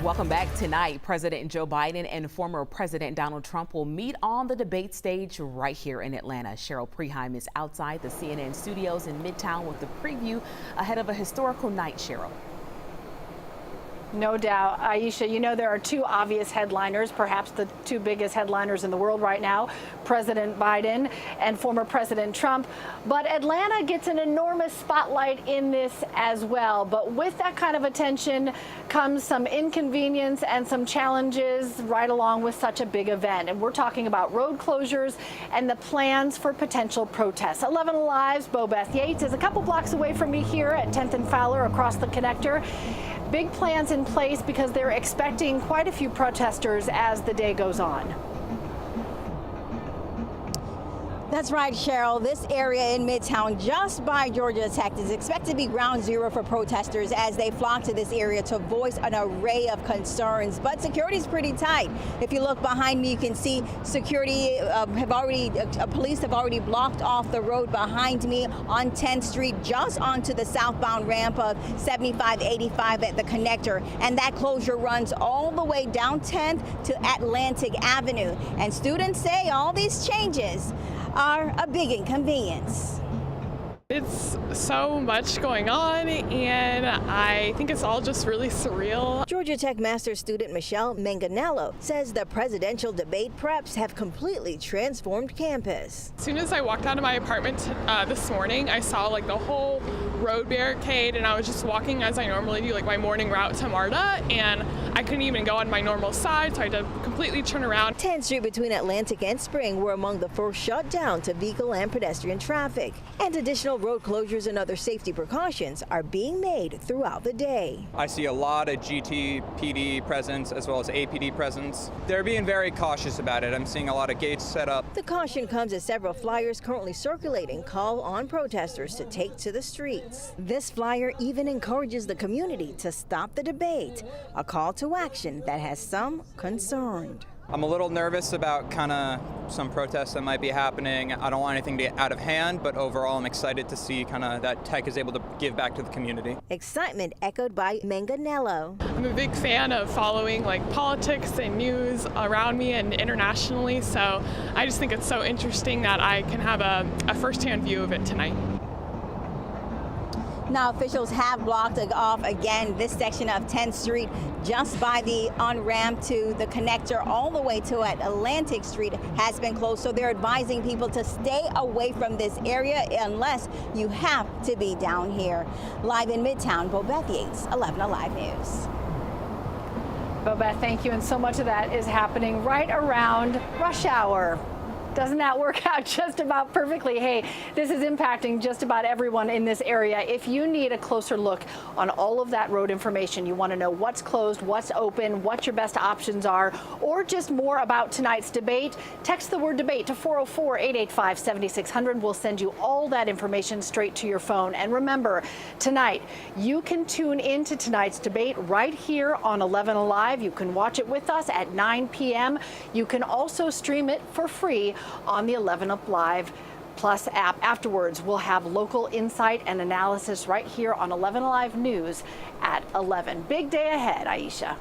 Welcome back. Tonight, President Joe Biden and former President Donald Trump will meet on the debate stage right here in Atlanta. Cheryl Preheim is outside the CNN studios in Midtown with the preview ahead of a historical night. Cheryl. No doubt. Aisha, you know there are two obvious headliners, perhaps the two biggest headliners in the world right now, President Biden and former President Trump. But Atlanta gets an enormous spotlight in this as well. But with that kind of attention comes some inconvenience and some challenges right along with such a big event. And we're talking about road closures and the plans for potential protests. 11 Alive's Bo Beth Yates is a couple blocks away from me here at 10th and Fowler across the connector. Big plans in place because they're expecting quite a few protesters as the day goes on. That's right, Cheryl. This area in Midtown, just by Georgia Tech, is expected to be ground zero for protesters as they flock to this area to voice an array of concerns. But security is pretty tight. If you look behind me, you can see security police have already blocked off the road behind me on 10th Street, just onto the southbound ramp of 7585 at the connector. And that closure runs all the way down 10th to Atlantic Avenue. And students say all these changes are a big inconvenience. It's so much going on, and I think it's all just really surreal. Georgia Tech master's student Michelle Manganello says the presidential debate preps have completely transformed campus. As soon as I walked out of my apartment this morning, I saw like the whole road barricade, and I was just walking as I normally do, like my morning route to MARTA, and I couldn't even go on my normal side, so I had to completely turn around. 10th Street between Atlantic and Spring were among the first shut down to vehicle and pedestrian traffic, and additional road closures and other safety precautions are being made throughout the day. I see a lot of GTPD presence as well as APD presence. They're being very cautious about it. I'm seeing a lot of gates set up. The caution comes as several flyers currently circulating call on protesters to take to the streets. This flyer even encourages the community to stop the debate, a call to action that has some concerned. I'm a little nervous about kind of some protests that might be happening. I don't want anything to get out of hand, but overall I'm excited to see kind of that Tech is able to give back to the community. Excitement echoed by Manganello. I'm a big fan of following like politics and news around me and internationally, so I just think it's so interesting that I can have a first-hand view of it tonight. Now officials have blocked off again this section of 10th Street just by the on-ramp to the connector all the way to Atlantic Street has been closed. So they're advising people to stay away from this area unless you have to be down here. Live in Midtown, Bo Beth Yates, 11 Alive News. Bo Beth, thank you. And so much of that is happening right around rush hour. Doesn't that work out just about perfectly? Hey, this is impacting just about everyone in this area. If you need a closer look on all of that road information, you want to know what's closed, what's open, what your best options are, or just more about tonight's debate, text the word debate to 404-885-7600. We'll send you all that information straight to your phone. And remember, tonight, you can tune into tonight's debate right here on 11 Alive. You can watch it with us at 9 p.m. You can also stream it for free on the 11 Alive Plus app. Afterwards, we'll have local insight and analysis right here on 11 Alive News at 11. Big day ahead, Aisha.